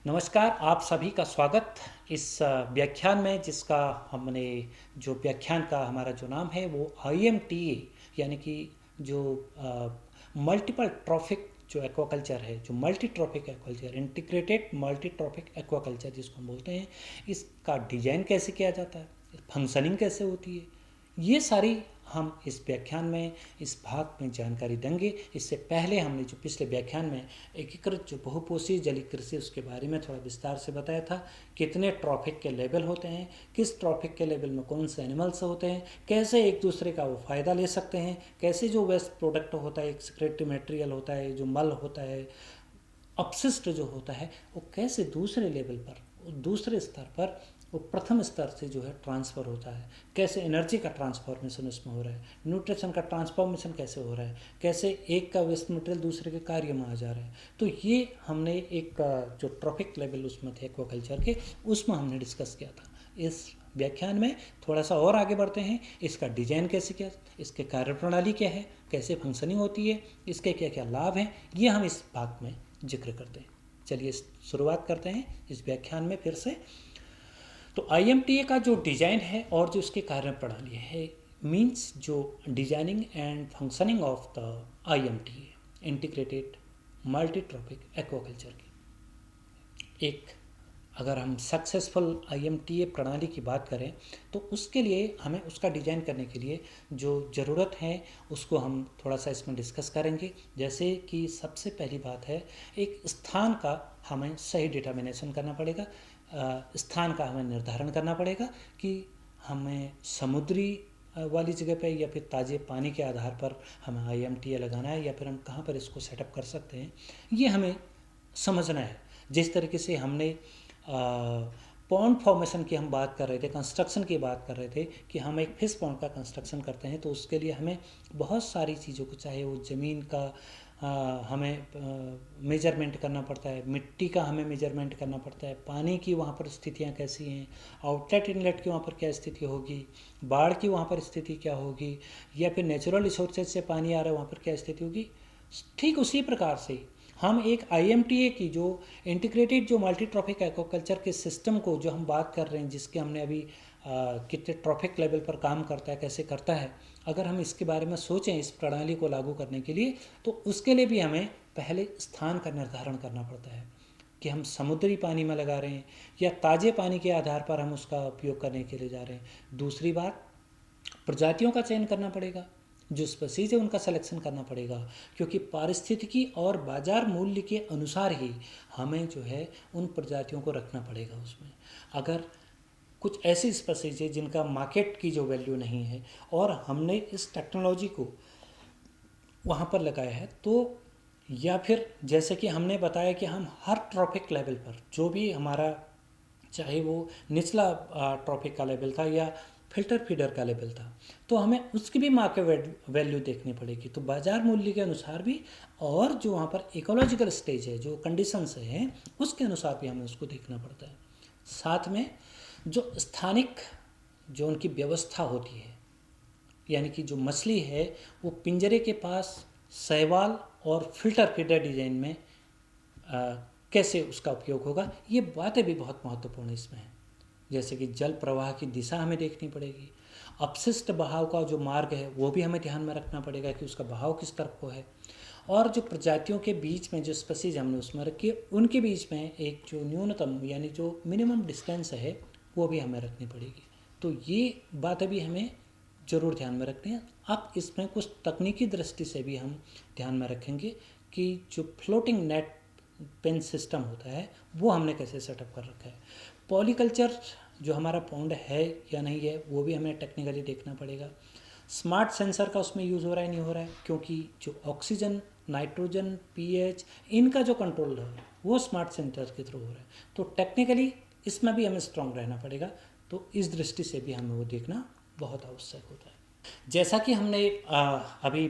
नमस्कार, आप सभी का स्वागत इस व्याख्यान में जिसका हमने जो व्याख्यान का हमारा जो नाम है वो IMTA यानी कि जो मल्टीपल ट्रॉफिक जो एक्वाकल्चर है, जो multi trophic aquaculture, integrated multi trophic aquaculture जिसको हम बोलते हैं, इसका डिजाइन कैसे किया जाता है, फंक्शनिंग कैसे होती है, ये सारी हम इस व्याख्यान में इस भाग में जानकारी देंगे। इससे पहले हमने जो पिछले व्याख्यान में एकीकृत जो बहुपोषी जलीय कृषि उसके बारे में थोड़ा विस्तार से बताया था। कितने ट्रॉफिक के लेवल होते हैं, किस ट्रॉफिक के लेवल में कौन से एनिमल्स होते हैं, कैसे एक दूसरे का वो फ़ायदा ले सकते हैं, कैसे जो वेस्ट प्रोडक्ट होता है, एक सिक्रेटरी मटेरियल होता है, जो मल होता है, अपशिष्ट जो होता है, वो कैसे दूसरे लेवल पर, दूसरे स्तर पर वो प्रथम स्तर से जो है ट्रांसफ़र होता है, कैसे एनर्जी का ट्रांसफॉर्मेशन उसमें हो रहा है, न्यूट्रिशन का ट्रांसफॉर्मेशन कैसे हो रहा है, कैसे एक का वेस्ट मटेरियल दूसरे के कार्य में आ जा रहा है। तो ये हमने एक जो ट्रॉफिक लेवल उसमें थे एक्वाकल्चर के, उसमें हमने डिस्कस किया था। इस व्याख्यान में थोड़ा सा और आगे बढ़ते हैं। इसका डिजाइन कैसे किया, इसके कार्यप्रणाली क्या है, कैसे फंक्शनिंग होती है, इसके क्या क्या लाभ हैं, ये हम इस भाग में जिक्र करते हैं। चलिए शुरुआत करते हैं इस व्याख्यान में फिर से। तो IMTA का जो डिज़ाइन है और जो इसकी कार्यप्रणाली है, मीन्स जो designing and functioning of the IMTA integrated multi trophic aquaculture की एक, अगर हम सक्सेसफुल IMTA प्रणाली की बात करें तो उसके लिए हमें उसका डिज़ाइन करने के लिए जो ज़रूरत है उसको हम थोड़ा सा इसमें डिस्कस करेंगे। जैसे कि सबसे पहली बात है, एक स्थान का हमें सही डिटर्मिनेशन करना पड़ेगा। स्थान का हमें निर्धारण करना पड़ेगा कि हमें समुद्री वाली जगह पे या फिर ताज़े पानी के आधार पर हमें IMTA लगाना है या फिर हम कहाँ पर इसको सेटअप कर सकते हैं, ये हमें समझना है। जिस तरीके से हमने पॉन्ड फॉर्मेशन की हम बात कर रहे थे, कंस्ट्रक्शन की बात कर रहे थे कि हम एक फिश पॉन्ड का कंस्ट्रक्शन करते हैं, तो उसके लिए हमें बहुत सारी चीज़ों को, चाहे वो ज़मीन का हमें मेजरमेंट करना पड़ता है, मिट्टी का हमें मेजरमेंट करना पड़ता है, पानी की वहाँ पर स्थितियाँ कैसी हैं, आउटलेट इनलेट की वहाँ पर क्या स्थिति होगी, बाढ़ की वहाँ पर स्थिति क्या होगी, या फिर नेचुरल रिसोर्सेज से पानी आ रहा है वहाँ पर क्या स्थिति होगी। ठीक उसी प्रकार से हम एक IMTA की जो इंटीग्रेटेड जो मल्टी ट्रॉफिक एक्वाकल्चर के सिस्टम को जो हम बात कर रहे हैं, जिसके हमने अभी कितने ट्रॉफिक लेवल पर काम करता है, कैसे करता है, अगर हम इसके बारे में सोचें इस प्रणाली को लागू करने के लिए, तो उसके लिए भी हमें पहले स्थान का निर्धारण करना पड़ता है कि हम समुद्री पानी में लगा रहे हैं या ताज़े पानी के आधार पर हम उसका उपयोग करने के लिए जा रहे हैं। दूसरी बात, प्रजातियों का चयन करना पड़ेगा, जो स्पीसीज है उनका सिलेक्शन करना पड़ेगा, क्योंकि पारिस्थितिकी और बाजार मूल्य के अनुसार ही हमें जो है उन प्रजातियों को रखना पड़ेगा उसमें। अगर कुछ ऐसी स्पीसीज है जिनका मार्केट की जो वैल्यू नहीं है और हमने इस टेक्नोलॉजी को वहाँ पर लगाया है, तो या फिर जैसे कि हमने बताया कि हम हर ट्रॉफिक लेवल पर जो भी हमारा, चाहे वो निचला ट्रॉफिक का लेवल था या फिल्टर फीडर का लेवल था, तो हमें उसकी भी मार्केट वैल्यू देखनी पड़ेगी, तो बाजार मूल्य के अनुसार भी, और जो वहाँ पर इकोलॉजिकल स्टेज है, जो कंडीशंस हैं, उसके अनुसार भी हमें उसको देखना पड़ता है। साथ में जो स्थानिक जो उनकी व्यवस्था होती है, यानी कि जो मछली है वो पिंजरे के पास शैवाल और फिल्टर फीडर डिजाइन में कैसे उसका उपयोग होगा, ये बातें भी बहुत महत्वपूर्ण इसमें हैं। जैसे कि जल प्रवाह की दिशा हमें देखनी पड़ेगी, अपशिष्ट बहाव का जो मार्ग है वो भी हमें ध्यान में रखना पड़ेगा कि उसका बहाव किस तरफ को है, और जो प्रजातियों के बीच में जो स्पीसीज हमने उसमें रखी है उनके बीच में एक जो न्यूनतम यानी जो मिनिमम डिस्टेंस है वो भी हमें रखनी पड़ेगी। तो ये बातें भी हमें ज़रूर ध्यान में रखते हैं। अब इसमें कुछ तकनीकी दृष्टि से भी हम ध्यान में रखेंगे कि जो फ्लोटिंग नेट पेन सिस्टम होता है वो हमने कैसे सेटअप कर रखा है। पॉलीकल्चर जो हमारा पॉन्ड है या नहीं है वो भी हमें टेक्निकली देखना पड़ेगा। स्मार्ट सेंसर का उसमें यूज़ हो रहा है नहीं हो रहा है, क्योंकि जो ऑक्सीजन, नाइट्रोजन, पीएच, इनका जो कंट्रोल है वो स्मार्ट सेंसर के थ्रू हो रहा है। तो टेक्निकली इसमें भी हमें स्ट्रांग रहना पड़ेगा। तो इस दृष्टि से भी हमें वो देखना बहुत आवश्यक होता है। जैसा कि हमने अभी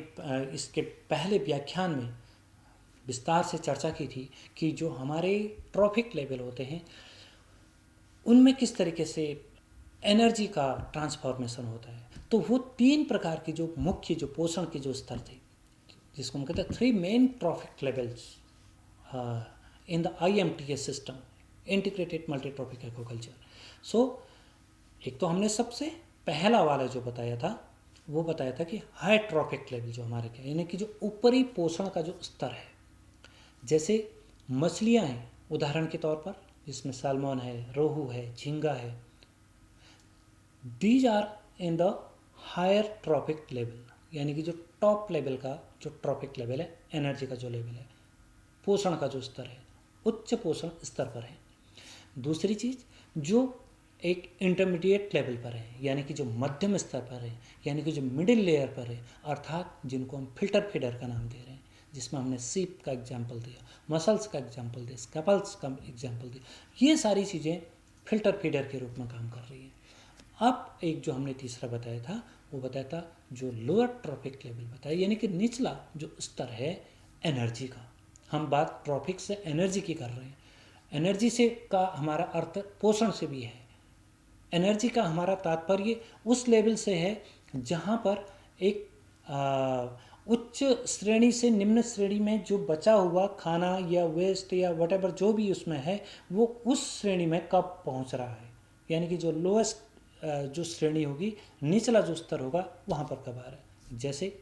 इसके पहले व्याख्यान में विस्तार से चर्चा की थी कि जो हमारे ट्रॉफिक लेवल होते हैं उनमें किस तरीके से एनर्जी का ट्रांसफॉर्मेशन होता है, तो वो 3 प्रकार की जो मुख्य जो पोषण के जो स्तर थे, जिसको हम कहते हैं 3 main trophic levels in the IMTA system, integrated multi trophic aquaculture. So एक तो हमने सबसे पहला वाला जो बताया था वो बताया था कि हाई ट्रॉपिक लेवल जो हमारे क्या, यानी कि जो ऊपरी पोषण का जो स्तर है, जैसे मछलियाँ हैं उदाहरण के तौर पर, जिसमें साल्मन है, रोहू है, झींगा है, these are in the higher trophic level, यानी कि जो टॉप लेवल का जो ट्रॉपिक लेवल है, एनर्जी का जो लेवल है, पोषण का जो स्तर है, उच्च पोषण स्तर पर है। दूसरी चीज़ जो एक इंटरमीडिएट लेवल पर है, यानी कि जो मध्यम स्तर पर है, यानी कि जो मिडिल लेयर पर है, अर्थात जिनको हम फिल्टर फीडर का नाम दे रहे हैं, जिसमें हमने सीप का एग्जाम्पल दिया, मसल्स का एग्जाम्पल दिया, स्कैपल्स का एग्जाम्पल दिया, ये सारी चीज़ें फिल्टर फीडर के रूप में काम कर रही हैं। अब एक जो हमने तीसरा बताया था वो बताया था जो लोअर ट्रॉपिक लेवल बताया, यानी कि निचला जो स्तर है एनर्जी का। हम बात ट्रॉपिक से एनर्जी की कर रहे हैं, एनर्जी से का हमारा अर्थ पोषण से भी है। एनर्जी का हमारा तात्पर्य उस लेवल से है जहाँ पर एक उच्च श्रेणी से निम्न श्रेणी में जो बचा हुआ खाना या वेस्ट या वटेवर जो भी उसमें है वो उस श्रेणी में कब पहुँच रहा है, यानी कि जो लोएस्ट जो श्रेणी होगी, निचला जो स्तर होगा वहाँ पर कब आ रहा है। जैसे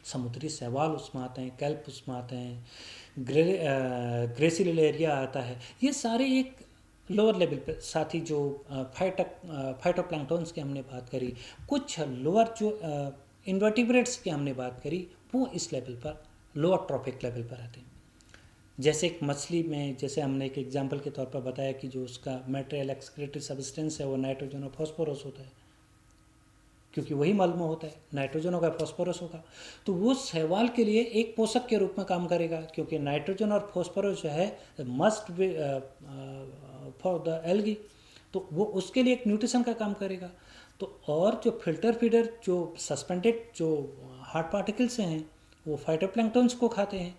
समुद्री शैवाल उसमें आते हैं, कैल्प उसमें आते हैं, ग्रेसिलेरिया आता है, ये सारे एक लोअर लेवल पे। साथ ही जो फाइटोप्लैंक्टन्स की हमने बात करी, कुछ लोअर जो इन्वर्टिब्रेट्स की हमने बात करी, वो इस लेवल पर लोअर ट्रॉपिक लेवल पर आते हैं। जैसे एक मछली में, जैसे हमने एक एग्जांपल के तौर पर बताया कि जो उसका मेटेरियल एक्सक्रीटरी सब्सटेंस है वो नाइट्रोजन और फॉस्फोरस होता है, क्योंकि वही मल में होता है, नाइट्रोजन होगा फॉस्फोरस होगा, तो वो शैवाल के लिए एक पोषक के रूप में काम करेगा, क्योंकि नाइट्रोजन और फॉस्फोरस जो है मस्ट फॉर द एल्गी, तो वो उसके लिए एक न्यूट्रिशन का काम करेगा। तो और जो फिल्टर फीडर जो सस्पेंडेड जो हार्ड पार्टिकल्स हैं वो फाइटोप्लैंक्टन्स को खाते हैं,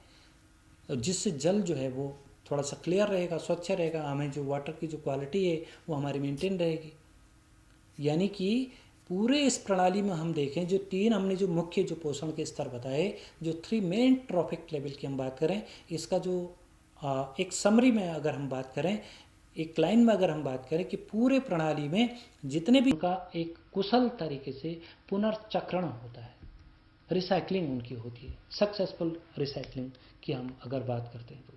जिससे जल जो है वो थोड़ा सा क्लियर रहेगा, स्वच्छ रहेगा, हमें जो वाटर की जो क्वालिटी है वो हमारी मेंटेन रहेगी। यानी कि पूरे इस प्रणाली में हम देखें, जो तीन हमने जो मुख्य जो पोषण के स्तर बताए, जो थ्री मेन ट्रॉपिक लेवल की हम बात करें, इसका जो एक समरी में अगर हम बात करें, एक लाइन में अगर हम बात करें कि पूरे प्रणाली में जितने भी उनका एक कुशल तरीके से पुनर्चक्रण होता है, रिसाइकलिंग उनकी होती है, सक्सेसफुल रिसाइकलिंग की हम अगर बात करते हैं। तो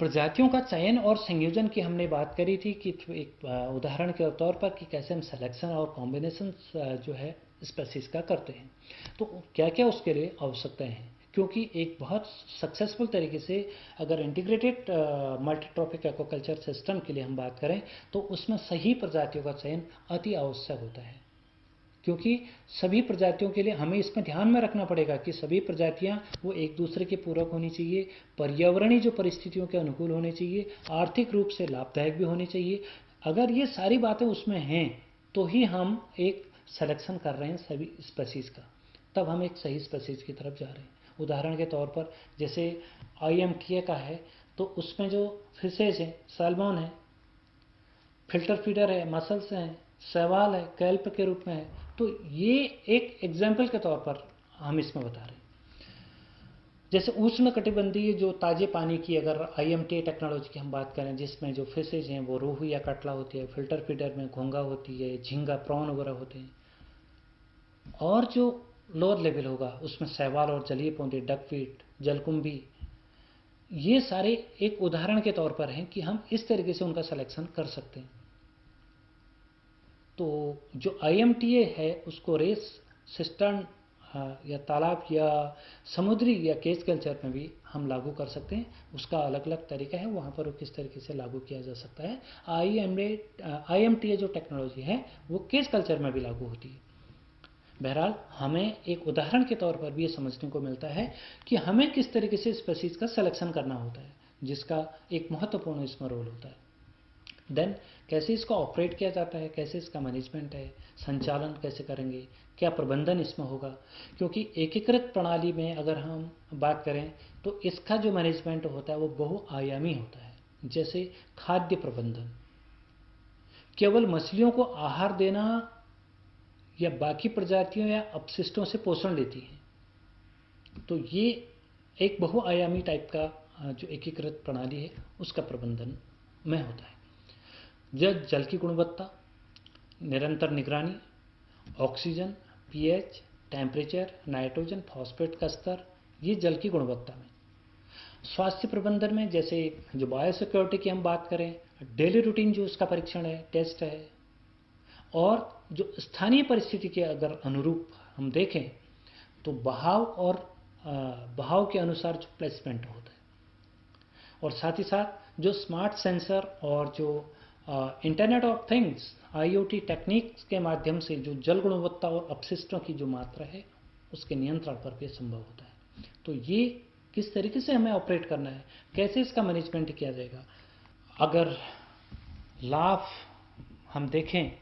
प्रजातियों का चयन और संयोजन की हमने बात करी थी कि एक उदाहरण के तौर पर कि कैसे हम सिलेक्शन और कॉम्बिनेशन जो है स्पेसीज का करते हैं, तो क्या क्या उसके लिए आवश्यकताएं हैं, क्योंकि एक बहुत सक्सेसफुल तरीके से अगर integrated multi trophic aquaculture system के लिए हम बात करें तो उसमें सही प्रजातियों का चयन अति आवश्यक होता है, क्योंकि सभी प्रजातियों के लिए हमें इसमें ध्यान में रखना पड़ेगा कि सभी प्रजातियां वो एक दूसरे के पूरक होनी चाहिए, पर्यावरणीय जो परिस्थितियों के अनुकूल होने चाहिए, आर्थिक रूप से लाभदायक भी होनी चाहिए। अगर ये सारी बातें उसमें हैं तो ही हम एक सिलेक्शन कर रहे हैं सभी स्पेसीज का, तब हम एक सही स्पेसीज की तरफ जा रहे हैं। उदाहरण के तौर पर जैसे IMTA का है, तो उसमें जो फिशेज हैं, सैल्मन है, फिल्टर फीडर है, मसल्स हैं, शैवाल है, कैल्प के रूप में है, तो ये एक एग्जाम्पल के तौर पर हम इसमें बता रहे हैं। जैसे उष्ण कटिबंधीय जो ताजे पानी की अगर IMTA टेक्नोलॉजी की हम बात करें, जिसमें जो फिशेज हैं वो रोहू या कटला होती है, फिल्टर फीडर में घोंगा होती है, झींगा, प्रॉन वगैरह होते हैं, और जो लोअर लेवल होगा उसमें शैवाल और जलीय पौधे, डकफिट, जलकुंभी, ये सारे एक उदाहरण के तौर पर हैं कि हम इस तरीके से उनका सिलेक्शन कर सकते हैं। तो जो IMTA है उसको रेस, सिस्टर्न या तालाब या समुद्री या केज कल्चर में भी हम लागू कर सकते हैं। उसका अलग अलग तरीका है, वहाँ पर वो किस तरीके से लागू किया जा सकता है। IMTA जो टेक्नोलॉजी है वो केज कल्चर में भी लागू होती है। बहरहाल हमें एक उदाहरण के तौर पर भी ये समझने को मिलता है कि हमें किस तरीके से स्पेसीज का सिलेक्शन करना होता है, जिसका एक महत्वपूर्ण इसमें रोल होता है। देन कैसे इसको ऑपरेट किया जाता है, कैसे इसका मैनेजमेंट है, संचालन कैसे करेंगे, क्या प्रबंधन इसमें होगा, क्योंकि एकीकृत प्रणाली में अगर हम बात करें तो इसका जो मैनेजमेंट होता है वो बहुआयामी होता है। जैसे खाद्य प्रबंधन, केवल मछलियों को आहार देना या बाकी प्रजातियों या अपशिष्टों से पोषण लेती है, तो ये एक बहुआयामी टाइप का जो एकीकृत प्रणाली है उसका प्रबंधन में होता है। जल की गुणवत्ता, निरंतर निगरानी, oxygen, pH, temperature, nitrogen, phosphate का स्तर, ये जल की गुणवत्ता में। स्वास्थ्य प्रबंधन में जैसे जो बायोसिक्योरिटी की हम बात करें, डेली रूटीन जो उसका परीक्षण है, टेस्ट है, और जो स्थानीय परिस्थिति के अगर अनुरूप हम देखें तो बहाव के अनुसार जो प्लेसमेंट होता है, और साथ ही साथ जो स्मार्ट सेंसर और जो internet of things IoT techniques के माध्यम से जो जल गुणवत्ता और अपशिष्टों की जो मात्रा है उसके नियंत्रण पर भी संभव होता है। तो ये किस तरीके से हमें ऑपरेट करना है, कैसे इसका मैनेजमेंट किया जाएगा। अगर लाभ हम देखें,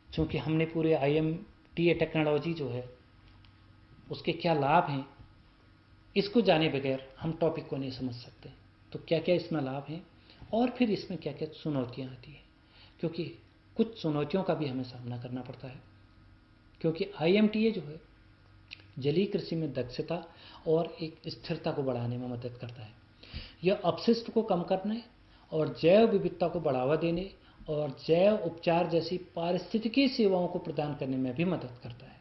चूँकि हमने पूरे IMTA टेक्नोलॉजी जो है उसके क्या लाभ हैं, इसको जाने बगैर हम टॉपिक को नहीं समझ सकते। तो क्या क्या इसमें लाभ हैं और फिर इसमें क्या क्या चुनौतियाँ आती हैं, क्योंकि कुछ चुनौतियों का भी हमें सामना करना पड़ता है। क्योंकि IMTA जो है जलीय कृषि में दक्षता और एक स्थिरता को बढ़ाने में मदद करता है। यह अपशिष्ट को कम करने और जैव विविधता को बढ़ावा देने और जैव उपचार जैसी पारिस्थितिकी सेवाओं को प्रदान करने में भी मदद करता है।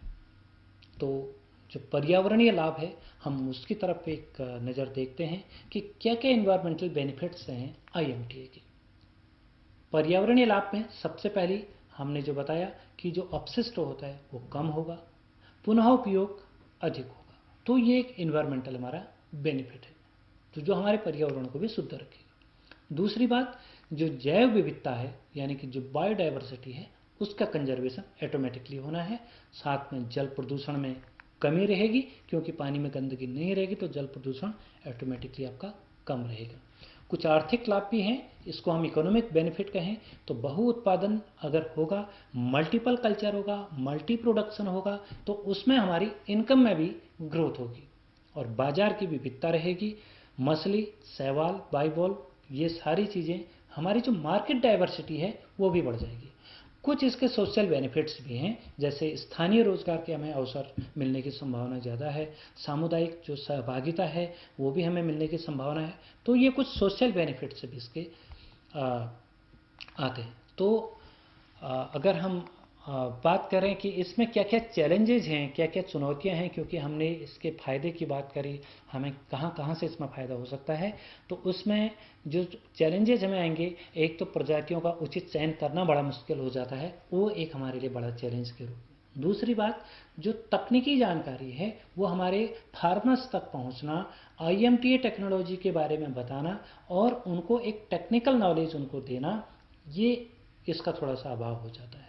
तो जो पर्यावरणीय लाभ है हम उसकी तरफ एक नज़र देखते हैं कि क्या क्या इन्वायरमेंटल बेनिफिट्स हैं IMTA के। पर्यावरणीय लाभ में सबसे पहली हमने जो बताया कि जो अपशिष्ट होता है वो कम होगा, पुनः उपयोग अधिक होगा। तो ये एक इन्वायरमेंटल हमारा बेनिफिट है, तो जो हमारे पर्यावरण को भी शुद्ध रखेगा। दूसरी बात, जो जैव विविधता है यानी कि जो बायोडाइवर्सिटी है उसका कंजर्वेशन ऑटोमेटिकली होना है। साथ में जल प्रदूषण में कमी रहेगी, क्योंकि पानी में गंदगी नहीं रहेगी तो जल प्रदूषण ऑटोमेटिकली आपका कम रहेगा। कुछ आर्थिक लाभ भी हैं, इसको हम इकोनॉमिक बेनिफिट कहें तो बहु उत्पादन अगर होगा, मल्टीपल कल्चर होगा, मल्टी प्रोडक्शन होगा, तो उसमें हमारी इनकम में भी ग्रोथ होगी और बाजार की विविधता रहेगी। मछली, शैवाल, बाइवॉल, ये सारी चीज़ें, हमारी जो मार्केट डाइवर्सिटी है वो भी बढ़ जाएगी। कुछ इसके सोशल बेनिफिट्स भी हैं, जैसे स्थानीय रोजगार के हमें अवसर मिलने की संभावना ज़्यादा है, सामुदायिक जो सहभागिता है वो भी हमें मिलने की संभावना है। तो ये कुछ सोशल बेनिफिट्स भी इसके आते हैं। तो अगर हम बात करें कि इसमें क्या क्या चैलेंजेज हैं, क्या क्या चुनौतियां हैं, क्योंकि हमने इसके फ़ायदे की बात करी, हमें कहाँ कहाँ से इसमें फ़ायदा हो सकता है, तो उसमें जो चैलेंजेज हमें आएंगे, एक तो प्रजातियों का उचित चयन करना बड़ा मुश्किल हो जाता है, वो एक हमारे लिए बड़ा चैलेंज के रूप में। दूसरी बात, जो तकनीकी जानकारी है वो हमारे फार्मर्स तक पहुंचना, IMTA टेक्नोलॉजी के बारे में बताना और उनको एक टेक्निकल नॉलेज उनको देना, ये इसका थोड़ा सा अभाव हो जाता है।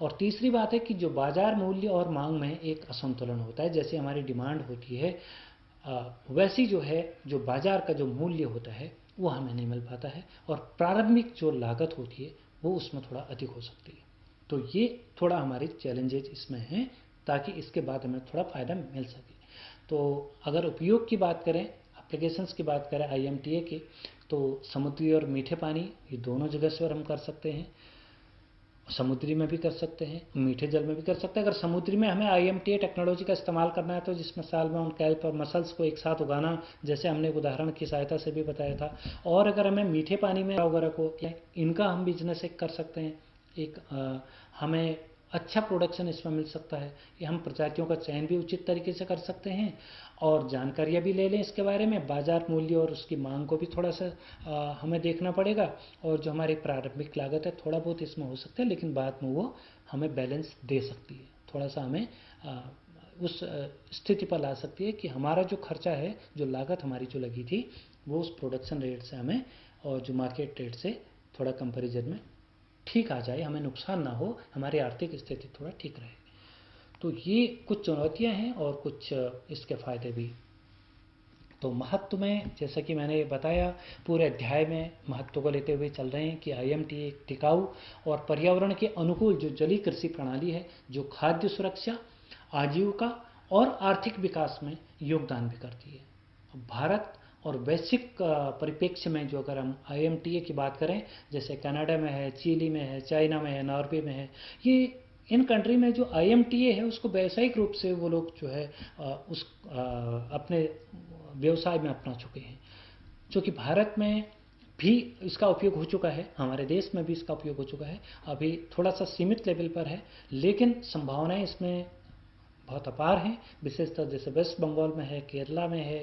और तीसरी बात है कि जो बाजार मूल्य और मांग में एक असंतुलन होता है, जैसे हमारी डिमांड होती है वैसी जो है जो बाजार का जो मूल्य होता है वो हमें नहीं मिल पाता है, और प्रारंभिक जो लागत होती है वो उसमें थोड़ा अधिक हो सकती है। तो ये थोड़ा हमारे चैलेंजेज इसमें हैं, ताकि इसके बाद हमें थोड़ा फ़ायदा मिल सके। तो अगर उपयोग की बात करें, एप्लीकेशंस की बात करें IMTA के, तो समुद्री और मीठे पानी ये दोनों जगह से हम कर सकते हैं। समुद्री में भी कर सकते हैं, मीठे जल में भी कर सकते हैं। अगर समुद्री में हमें IMTA टेक्नोलॉजी का इस्तेमाल करना है तो जिसमें सालमन, कैल्प और मसल्स को एक साथ उगाना, जैसे हमने एक उदाहरण की सहायता से भी बताया था। और अगर हमें मीठे पानी में वगैरह को, इनका हम बिजनेस एक कर सकते हैं, एक हमें अच्छा प्रोडक्शन इसमें मिल सकता है कि हम प्रजातियों का चयन भी उचित तरीके से कर सकते हैं और जानकारियाँ भी ले लें इसके बारे में। बाजार मूल्य और उसकी मांग को भी थोड़ा सा हमें देखना पड़ेगा, और जो हमारी प्रारंभिक लागत है थोड़ा बहुत इसमें हो सकता है, लेकिन बाद में वो हमें बैलेंस दे सकती है, थोड़ा सा हमें उस स्थिति पर ला सकती है कि हमारा जो खर्चा है, जो लागत हमारी जो लगी थी, वो उस प्रोडक्शन रेट से हमें और जो मार्केट रेट से थोड़ा कंपेरिजन में ठीक आ जाए, हमें नुकसान ना हो, हमारी आर्थिक स्थिति थोड़ा ठीक रहे। तो ये कुछ चुनौतियां हैं और कुछ इसके फ़ायदे भी। तो महत्व में, जैसा कि मैंने बताया, पूरे अध्याय में महत्व को लेते हुए चल रहे हैं कि IMTA एक टिकाऊ और पर्यावरण के अनुकूल जो जलीय कृषि प्रणाली है, जो खाद्य सुरक्षा, आजीविका और आर्थिक विकास में योगदान भी करती है। भारत और वैश्विक परिप्रेक्ष्य में जो अगर हम IMTA की बात करें, जैसे कनाडा में है, चिली में है, चाइना में है, नॉर्वे में है, ये इन कंट्री में जो IMTA है उसको व्यावसायिक रूप से वो लोग जो है अपने व्यवसाय में अपना चुके हैं। क्योंकि भारत में भी इसका उपयोग हो चुका है, हमारे देश में भी इसका उपयोग हो चुका है, अभी थोड़ा सा सीमित लेवल पर है, लेकिन संभावनाएं इसमें बहुत अपार हैं। विशेषतः जैसे वेस्ट बंगाल में है, केरला में है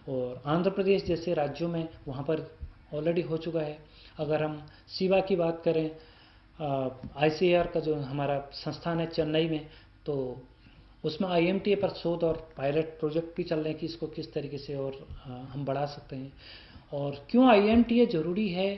और आंध्र प्रदेश जैसे राज्यों में वहाँ पर ऑलरेडी हो चुका है। अगर हम सीवा की बात करें, आईसीएआर का जो हमारा संस्थान है चेन्नई में, तो उसमें आईएमटीए पर शोध और पायलट प्रोजेक्ट भी चल रहे हैं कि इसको किस तरीके से और हम बढ़ा सकते हैं। और क्यों आईएमटीए ज़रूरी है,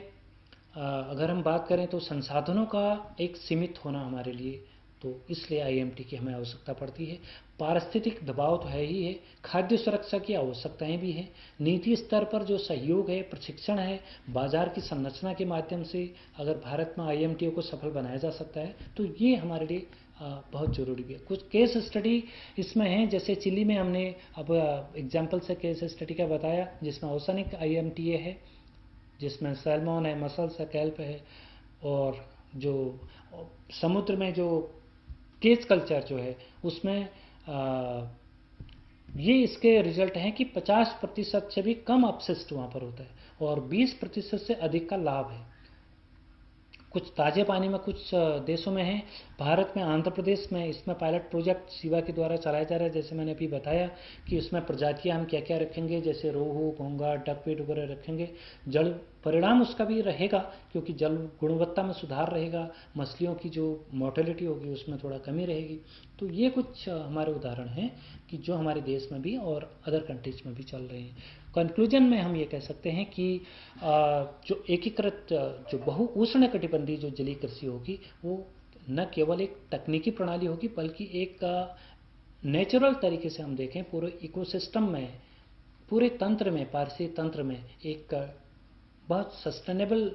अगर हम बात करें तो संसाधनों का एक सीमित होना हमारे लिए, तो इसलिए आईएमटी की हमें आवश्यकता पड़ती है। पारिस्थितिक दबाव तो है ही है, खाद्य सुरक्षा की आवश्यकताएं भी हैं, नीति स्तर पर जो सहयोग है, प्रशिक्षण है, बाजार की संरचना के माध्यम से अगर भारत में आईएमटी को सफल बनाया जा सकता है तो ये हमारे लिए बहुत ज़रूरी भी है। कुछ केस स्टडी इसमें हैं, जैसे चिली में हमने अब एग्जाम्पल से केस स्टडी का बताया जिसमें ओसनिक आईएमटीए है, जिसमें सैल्मन है, मसल्स है, कैल्प है, और जो समुद्र में जो केज कल्चर जो है उसमें ये इसके रिजल्ट हैं कि 50% से भी कम अपशिष्ट वहाँ पर होता है और 20% से अधिक का लाभ है। कुछ ताज़े पानी में कुछ देशों में है, भारत में आंध्र प्रदेश में इसमें पायलट प्रोजेक्ट सीवा के द्वारा चलाया जा रहा है। जैसे मैंने अभी बताया कि उसमें प्रजातियां हम क्या क्या रखेंगे, जैसे रोहू, घोंगा, डकवेट वगैरह रखेंगे। जल परिणाम उसका भी रहेगा क्योंकि जल गुणवत्ता में सुधार रहेगा, मछलियों की जो मोर्टेलिटी होगी उसमें थोड़ा कमी रहेगी। तो ये कुछ हमारे उदाहरण हैं कि जो हमारे देश में भी और अदर कंट्रीज में भी चल रहे हैं। कंक्लूजन में हम ये कह सकते हैं कि जो एकीकृत जो बहु उष्ण कटिबंधीय जो जलीय कृषि होगी वो न केवल एक तकनीकी प्रणाली होगी बल्कि एक नेचुरल तरीके से हम देखें पूरे इकोसिस्टम में, पूरे तंत्र में, पारिस्थितिक तंत्र में एक बहुत सस्टेनेबल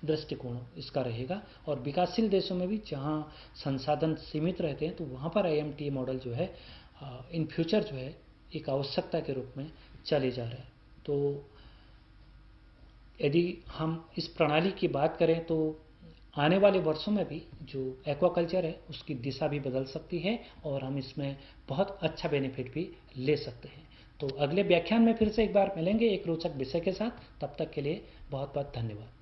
दृष्टिकोण इसका रहेगा। और विकासशील देशों में भी जहाँ संसाधन सीमित रहते हैं तो वहाँ पर आईएमटी मॉडल जो है इन फ्यूचर जो है एक आवश्यकता के रूप में चले जा रहे हैं। तो यदि हम इस प्रणाली की बात करें तो आने वाले वर्षों में भी जो एक्वाकल्चर है उसकी दिशा भी बदल सकती है और हम इसमें बहुत अच्छा बेनिफिट भी ले सकते हैं। तो अगले व्याख्यान में फिर से एक बार मिलेंगे एक रोचक विषय के साथ। तब तक के लिए बहुत बहुत धन्यवाद।